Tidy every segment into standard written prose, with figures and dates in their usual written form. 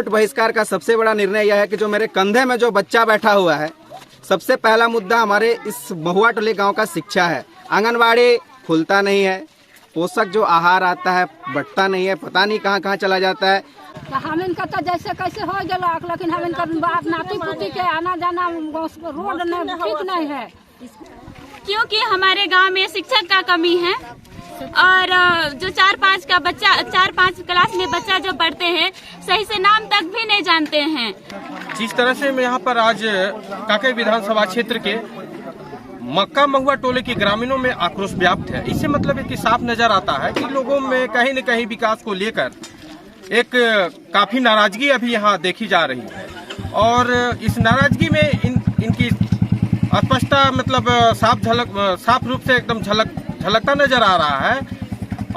बहिष्कार का सबसे बड़ा निर्णय यह है कि जो मेरे कंधे में जो बच्चा बैठा हुआ है, सबसे पहला मुद्दा हमारे इस महुआ टोली गांव का शिक्षा है। आंगनबाड़ी खुलता नहीं है, पोषक जो आहार आता है बटता नहीं है, पता नहीं कहाँ कहाँ चला जाता है। हम इनका तो जैसे कैसे हो गया, लेकिन हम इनका नाती पुती के आना जाना रोड ठीक नहीं है, क्योंकि हमारे गांव में शिक्षक का कमी है और जो 4-5 क्लास में बच्चा जो पढ़ते हैं सही से नाम तक भी नहीं जानते हैं। जिस तरह से मैं यहाँ पर आज कांकेर विधानसभा क्षेत्र के मक्का महुआ टोले के ग्रामीणों में आक्रोश व्याप्त है। इससे मतलब है कि साफ नजर आता है कि लोगों में कहीं न कहीं विकास को लेकर एक काफी नाराजगी अभी यहाँ देखी जा रही है और इस नाराजगी में इनकी स्पष्टता मतलब साफ रूप से एकदम झलकता नजर आ रहा है।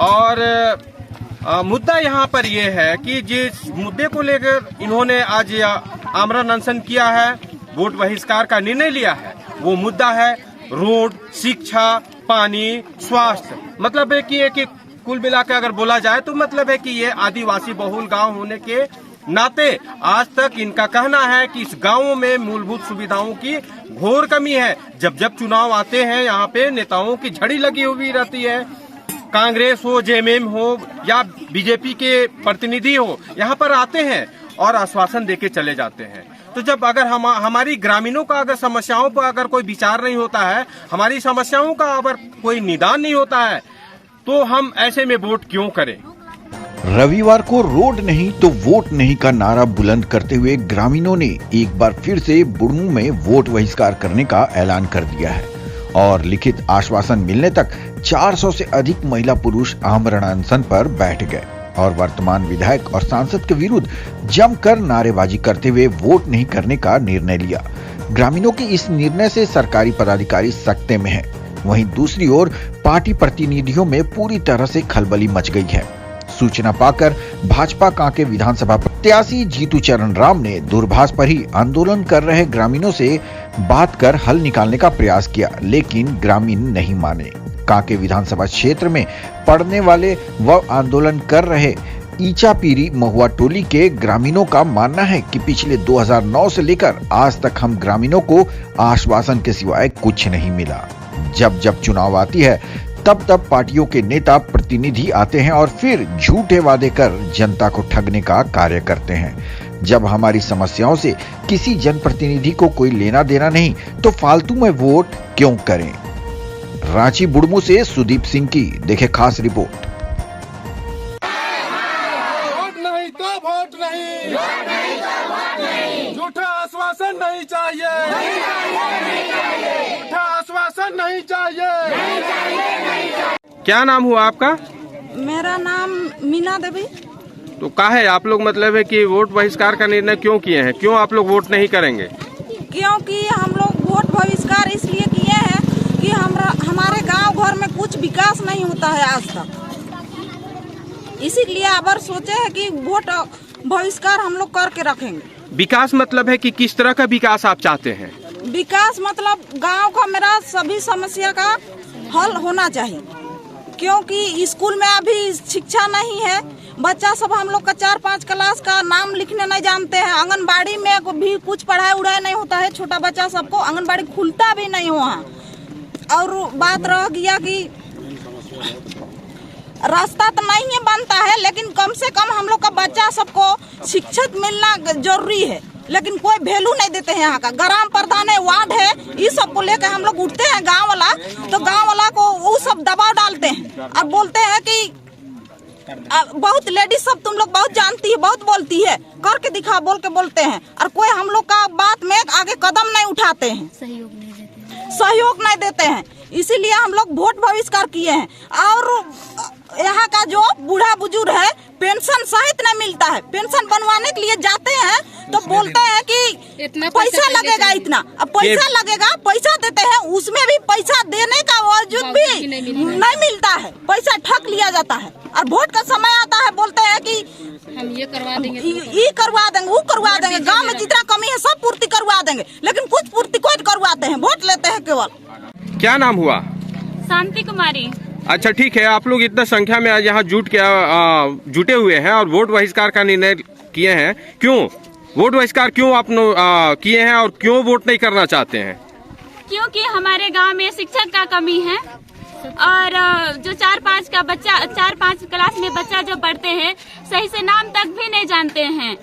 और मुद्दा यहाँ पर यह है कि जिस मुद्दे को लेकर इन्होंने आज आमरण अनशन किया है, वोट बहिष्कार का निर्णय लिया है, वो मुद्दा है रोड, शिक्षा, पानी, स्वास्थ्य। मतलब है कि कुल मिलाकर अगर बोला जाए तो मतलब है कि ये आदिवासी बहुल गांव होने के नाते आज तक इनका कहना है कि इस गांव में मूलभूत सुविधाओं की घोर कमी है। जब जब चुनाव आते हैं यहाँ पे नेताओं की झड़ी लगी हुई रहती है, कांग्रेस हो, जेएमएम हो या बीजेपी के प्रतिनिधि हो, यहाँ पर आते हैं और आश्वासन देके चले जाते हैं। तो जब अगर हमारी ग्रामीणों का अगर समस्याओं पर अगर कोई विचार नहीं होता है, हमारी समस्याओं का अगर कोई निदान नहीं होता है, तो हम ऐसे में वोट क्यों करें। रविवार को रोड नहीं तो वोट नहीं का नारा बुलंद करते हुए ग्रामीणों ने एक बार फिर से बुढ़मू में वोट बहिष्कार करने का ऐलान कर दिया है और लिखित आश्वासन मिलने तक 400 से अधिक महिला पुरुष आमरण अनशन पर बैठ गए और वर्तमान विधायक और सांसद के विरुद्ध जमकर नारेबाजी करते हुए वोट नहीं करने का निर्णय लिया। ग्रामीणों के इस निर्णय से सरकारी पदाधिकारी सकते में है, वहीं दूसरी ओर पार्टी प्रतिनिधियों में पूरी तरह से खलबली मच गई है। सूचना पाकर भाजपा कांकेर विधानसभा प्रत्याशी जीतू चरण राम ने दूरभाष पर ही आंदोलन कर रहे ग्रामीणों से बात कर हल निकालने का प्रयास किया, लेकिन ग्रामीण नहीं माने। कांकेर विधानसभा क्षेत्र में पड़ने वाले व आंदोलन कर रहे ईचापीरी महुआ टोली के ग्रामीणों का मानना है कि पिछले 2009 से लेकर आज तक हम ग्रामीणों को आश्वासन के सिवाय कुछ नहीं मिला। जब जब चुनाव आती है तब तब पार्टियों के नेता प्रतिनिधि आते हैं और फिर झूठे वादे कर जनता को ठगने का कार्य करते हैं। जब हमारी समस्याओं से किसी जनप्रतिनिधि को कोई लेना देना नहीं तो फालतू में वोट क्यों करें। रांची बुढ़मू से सुदीप सिंह की देखे खास रिपोर्ट। वोट नहीं तो वोट नहीं, झूठा आश्वासन नहीं चाहिए, झूठा आश्वासन नहीं चाहिए। क्या नाम हुआ आपका? मेरा नाम मीना देवी। तो क्या है आप लोग मतलब है कि वोट बहिष्कार का निर्णय क्यों किए हैं? क्यों आप लोग वोट नहीं करेंगे? क्योंकि हम लोग वोट बहिष्कार इसलिए किए हैं कि हमारे गांव घर में कुछ विकास नहीं होता है आज तक, इसीलिए अब सोचे हैं कि वोट बहिष्कार हम लोग करके रखेंगे। विकास मतलब है कि किस तरह का विकास आप चाहते हैं? विकास मतलब गांव का मेरा सभी समस्या का हल होना चाहिए, क्योंकि स्कूल में अभी शिक्षा नहीं है। बच्चा सब हम लोग का 4-5 क्लास का नाम लिखने नहीं जानते हैं। आंगनबाड़ी में भी कुछ पढ़ाई उड़ाई नहीं होता है, छोटा बच्चा सबको आंगनबाड़ी खुलता भी नहीं वहाँ। और बात रह गया कि रास्ता तो नहीं है बनता है, लेकिन कम से कम हम लोग का बच्चा सबको शिक्षित मिलना जरूरी है, लेकिन कोई वैल्यू नहीं देते हैं। यहाँ का ग्राम प्रधान है, वार्ड है, इस सब को लेकर हम लोग उठते हैं गांव वाला, तो गांव वाला को वो सब दबाव डालते हैं और बोलते हैं कि बहुत लेडीज सब तुम लोग बहुत जानती है, बहुत बोलती है, करके दिखा बोल के बोलते हैं और कोई हम लोग का बात में आगे कदम नहीं उठाते हैं, सहयोग नहीं देते हैं। इसीलिए हम लोग वोट बहिष्कार किए हैं। और यहाँ का जो बूढ़ा बुजुर्ग है पेंशन सहित नहीं मिलता है। पेंशन बनवाने के लिए जाते हैं तो बोलते हैं कि पैसा लगेगा इतना, अब पैसा लगेगा, पैसा देते हैं, उसमें भी पैसा देने का वजूद भी नहीं मिलता है, पैसा ठग लिया जाता है। और वोट का समय आता है बोलते हैं कि हम ये करवा देंगे, ये करवा देंगे, वो करवा देंगे, गाँव में जितना कमी है सब पूर्ति करवा देंगे, लेकिन कुछ पूर्ति कोई करवाते हैं, वोट लेते हैं केवल। क्या नाम हुआ? शांति कुमारी। अच्छा ठीक है, आप लोग इतना संख्या में आज यहाँ जुटे हुए हैं और वोट बहिष्कार का निर्णय किए हैं, क्यों वोट बहिष्कार क्यों आप किए हैं और क्यों वोट नहीं करना चाहते हैं? क्योंकि हमारे गांव में शिक्षक का कमी है और जो 4-5 क्लास में बच्चा जो पढ़ते हैं सही से नाम तक भी नहीं जानते हैं।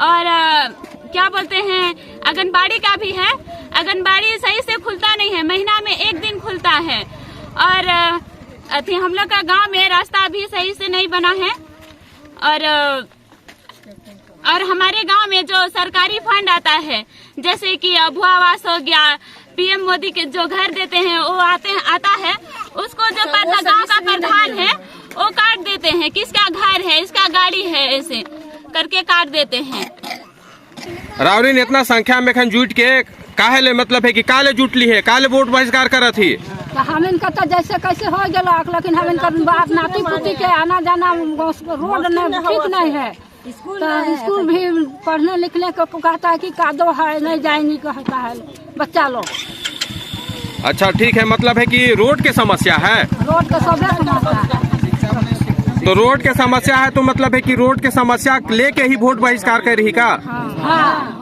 और क्या बोलते हैं, आंगनबाड़ी का भी है, आंगनबाड़ी सही से खुलता नहीं है, महीना में 1 दिन खुलता है। और हम लोग का गांव में रास्ता भी सही से नहीं बना है। और हमारे गांव में जो सरकारी फंड आता है, जैसे कि भुआ आवास हो गया, पीएम मोदी के जो घर देते हैं वो आता है, उसको जो गांव का प्रधान है वो काट देते हैं। किसका घर है, इसका गाड़ी है, ऐसे करके काट देते हैं। रावरीन इतना संख्या में खन जुट के काहे ले, मतलब है कि काले जुट ली है, काले वोट बहिष्कार कर थी? हम इनका तो जैसे कैसे हो गया, लेकिन हम इनका बाप नाती पुती के आना जाना रोड ठीक नहीं है। तो स्कूल भी पढ़ने लिखने को कहता है कि कादो है, नहीं जाएंगी कहता है बच्चा लोग। अच्छा ठीक है, मतलब है कि रोड के समस्या है, रोड का सब समस्या है। तो रोड के समस्या है तो मतलब है कि रोड के समस्या लेके ही वोट बहिष्कार कर रही का? हाँ।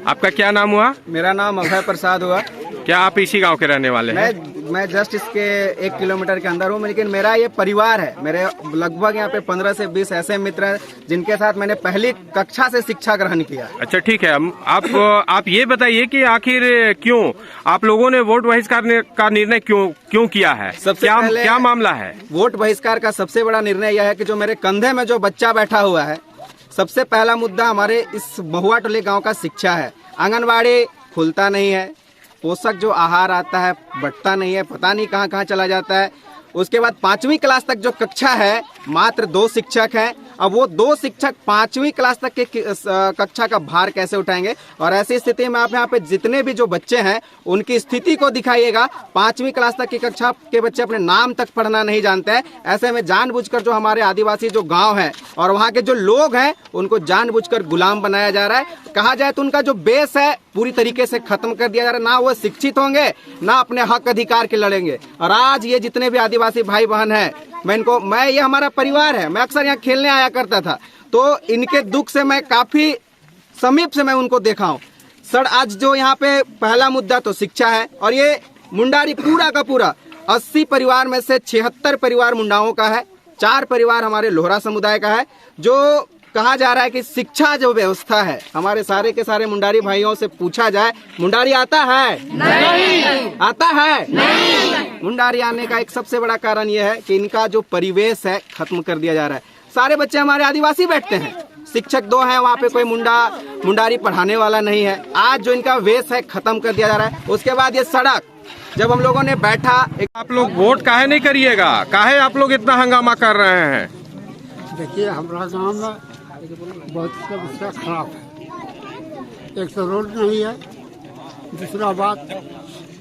आपका क्या नाम हुआ? मेरा नाम अभय प्रसाद हुआ। क्या आप इसी गांव के रहने वाले हैं? मैं जस्ट इसके 1 किलोमीटर के अंदर हूँ, लेकिन मेरा ये परिवार है। मेरे लगभग यहाँ पे 15 से 20 ऐसे मित्र हैं जिनके साथ मैंने पहली कक्षा से शिक्षा ग्रहण किया। अच्छा ठीक है, आप ये बताइए कि आखिर क्यों आप लोगों ने वोट बहिष्कार का निर्णय क्यों किया है? क्या मामला है? वोट बहिष्कार का सबसे बड़ा निर्णय यह है कि जो मेरे कंधे में जो बच्चा बैठा हुआ है, सबसे पहला मुद्दा हमारे इस महुआ टोले गाँव का शिक्षा है। आंगनबाड़ी खुलता नहीं है, पोषक जो आहार आता है बढ़ता नहीं है, पता नहीं कहाँ कहाँ चला जाता है। उसके बाद 5वीं क्लास तक जो कक्षा है मात्र 2 शिक्षक हैं। अब वो 2 शिक्षक 5वीं क्लास तक के कक्षा का भार कैसे उठाएंगे? और ऐसी स्थिति में आप यहाँ पे जितने भी जो बच्चे हैं उनकी स्थिति को दिखाइएगा। 5वीं क्लास तक की कक्षा के बच्चे अपने नाम तक पढ़ना नहीं जानते हैं। ऐसे में जानबूझकर जो हमारे आदिवासी जो गांव है और वहाँ के जो लोग हैं उनको जानबूझकर गुलाम बनाया जा रहा है। कहा जाए तो उनका जो बेस है पूरी तरीके से खत्म कर दिया जा रहा है। ना वो शिक्षित होंगे, ना अपने हक अधिकार के लड़ेंगे। और आज ये जितने भी आदिवासी भाई बहन हैं, ये हमारा परिवार है। मैं अक्सर यहाँ खेलने आया करता था, तो इनके दुख से मैं काफी समीप से मैं उनको देखा हूँ। सर, आज जो यहाँ पे पहला मुद्दा तो शिक्षा है, और ये मुंडारी पूरा का पूरा 80 परिवार में से 76 परिवार मुंडाओं का है, 4 परिवार हमारे लोहरा समुदाय का है। जो कहा जा रहा है कि शिक्षा जो व्यवस्था है, हमारे सारे के सारे मुंडारी भाइयों से पूछा जाए, मुंडारी आता है? नहीं। आता है? नहीं। मुंडारी आने का एक सबसे बड़ा कारण यह है कि इनका जो परिवेश है खत्म कर दिया जा रहा है। सारे बच्चे हमारे आदिवासी बैठते हैं, शिक्षक 2 हैं, वहाँ पे कोई मुंडारी पढ़ाने वाला नहीं है। आज जो इनका वेश है खत्म कर दिया जा रहा है। उसके बाद ये सड़क, जब हम लोगों ने बैठा, आप लोग वोट काहे नहीं करिएगा? काहे आप लोग इतना हंगामा कर रहे हैं? देखिए, हमारा गांव में बहुत समस्या खराब है। एक तो रोड नहीं है, दूसरा बात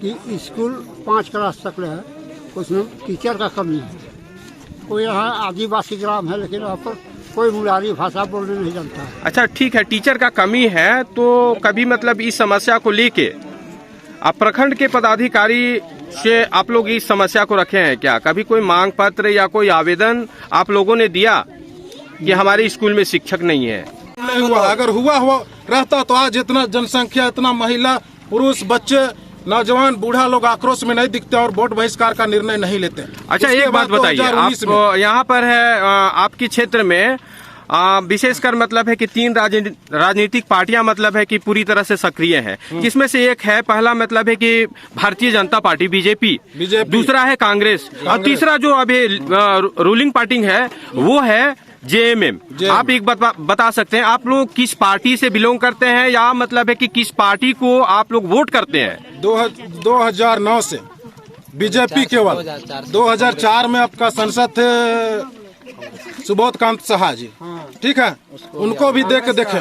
कि स्कूल 5 क्लास तक है, उसमें टीचर का कमी है। कोई यहाँ आदिवासी ग्राम है, लेकिन यहाँ पर कोई मुंडारी भाषा बोलने नहीं जानता है। अच्छा ठीक है, टीचर का कमी है, तो कभी मतलब इस समस्या को लेके आप प्रखंड के पदाधिकारी से आप लोग इस समस्या को रखे हैं क्या? कभी कोई मांग पत्र या कोई आवेदन आप लोगों ने दिया कि हमारे स्कूल में शिक्षक नहीं है? नहीं हुआ। अगर हुआ रहता तो आज इतना जनसंख्या, इतना महिला, पुरुष, बच्चे, नौजवान, बूढ़ा लोग आक्रोश में नहीं दिखते और वोट बहिष्कार का निर्णय नहीं लेते। अच्छा एक बात बताइए, आप यहाँ पर है आपके क्षेत्र में विशेषकर मतलब है कि 3 राजनीतिक पार्टियां मतलब है कि पूरी तरह से सक्रिय हैं, जिसमें से एक है, पहला मतलब है कि भारतीय जनता पार्टी बीजेपी, दूसरा है कांग्रेस, और तीसरा जो अभी रूलिंग पार्टी है वो है जेएमएम। आप एक बता सकते हैं आप लोग किस पार्टी से बिलोंग करते हैं, या मतलब है कि किस पार्टी को आप लोग वोट करते हैं? 2009 से बीजेपी केवल। 2004 में आपका सांसद थे सुबोध कांत साहा जी, ठीक है, उनको भी देखे,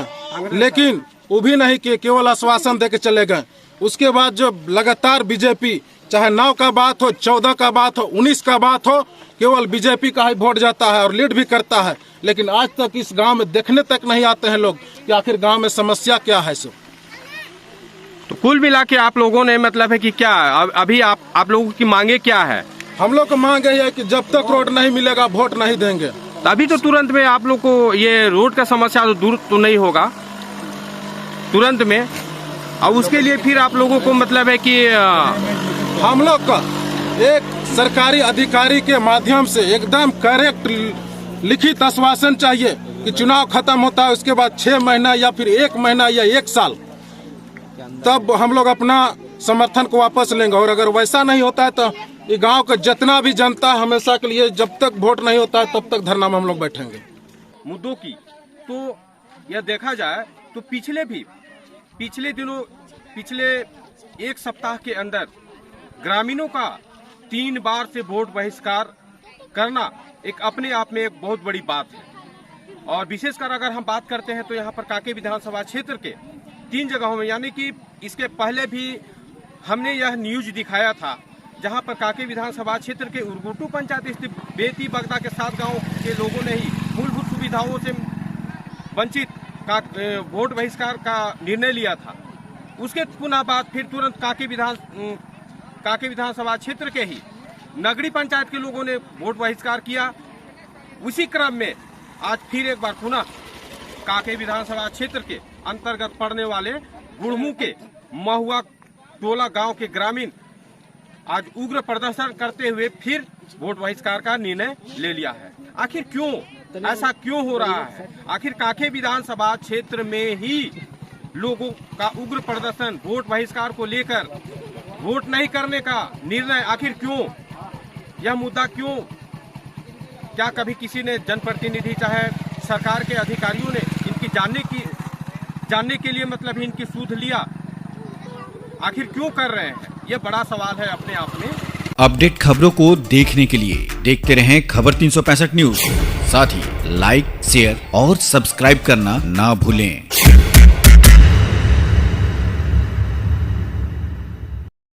लेकिन वो भी नहीं किए, केवल आश्वासन देके चले गए। उसके बाद जो लगातार बीजेपी, चाहे 9 का बात हो, 14 का बात हो, 19 का बात हो, केवल बीजेपी का ही वोट जाता है और लीड भी करता है। लेकिन आज तक इस गांव में देखने तक नहीं आते हैं लोग कि आखिर गांव में समस्या क्या है। सो तो कुल मिला के आप लोगों ने मतलब है कि क्या अभी आप लोगों की मांगे क्या है? हम लोग को मांग है कि जब तक रोड नहीं मिलेगा वोट नहीं देंगे। अभी तो तुरंत में आप लोग को ये रोड का समस्या तो दूर तो नहीं होगा तुरंत में, और उसके लिए फिर आप लोगों को मतलब है कि हम लोग का एक सरकारी अधिकारी के माध्यम से एकदम करेक्ट लिखित आश्वासन चाहिए कि चुनाव खत्म होता है उसके बाद 6 महीना या फिर 1 महीना या 1 साल, तब हम लोग अपना समर्थन को वापस लेंगे। और अगर वैसा नहीं होता है तो ये गांव का जितना भी जनता हमेशा के लिए जब तक वोट नहीं होता है तब तक धरना में हम लोग बैठेंगे। मुद्दों की तो यह देखा जाए तो पिछले दिनों पिछले 1 सप्ताह के अंदर ग्रामीणों का 3 बार से वोट बहिष्कार करना एक अपने आप में एक बहुत बड़ी बात है। और विशेषकर अगर हम बात करते हैं तो यहाँ पर कांके विधानसभा क्षेत्र के 3 जगहों में, यानी कि इसके पहले भी हमने यह न्यूज दिखाया था जहां पर कांके विधानसभा क्षेत्र के उरगुटू पंचायत स्थित बेती बगदा के 7 गांव के लोगों ने ही मूलभूत सुविधाओं से वंचित वोट बहिष्कार का निर्णय लिया था। उसके पुनः बाद फिर तुरंत कांके विधानसभा क्षेत्र के ही नगरी पंचायत के लोगों ने वोट बहिष्कार किया। उसी क्रम में आज फिर एक बार पुनः कांके विधानसभा क्षेत्र के अंतर्गत पड़ने वाले गुड़मू के महुआ टोला गांव के ग्रामीण आज उग्र प्रदर्शन करते हुए फिर वोट बहिष्कार का निर्णय ले लिया है। आखिर क्यों ऐसा क्यों हो रहा है? आखिर कांके विधानसभा क्षेत्र में ही लोगों का उग्र प्रदर्शन वोट बहिष्कार को लेकर वोट नहीं करने का निर्णय, आखिर क्यों? यह मुद्दा क्यों? क्या कभी किसी ने जनप्रतिनिधि चाहे सरकार के अधिकारियों ने इनकी जानने के लिए मतलब इनकी सूद लिया? आखिर क्यों कर रहे हैं? यह बड़ा सवाल है अपने आप में। अपडेट खबरों को देखने के लिए देखते रहें खबर 365 न्यूज। साथ ही लाइक, शेयर और सब्सक्राइब करना ना भूलें।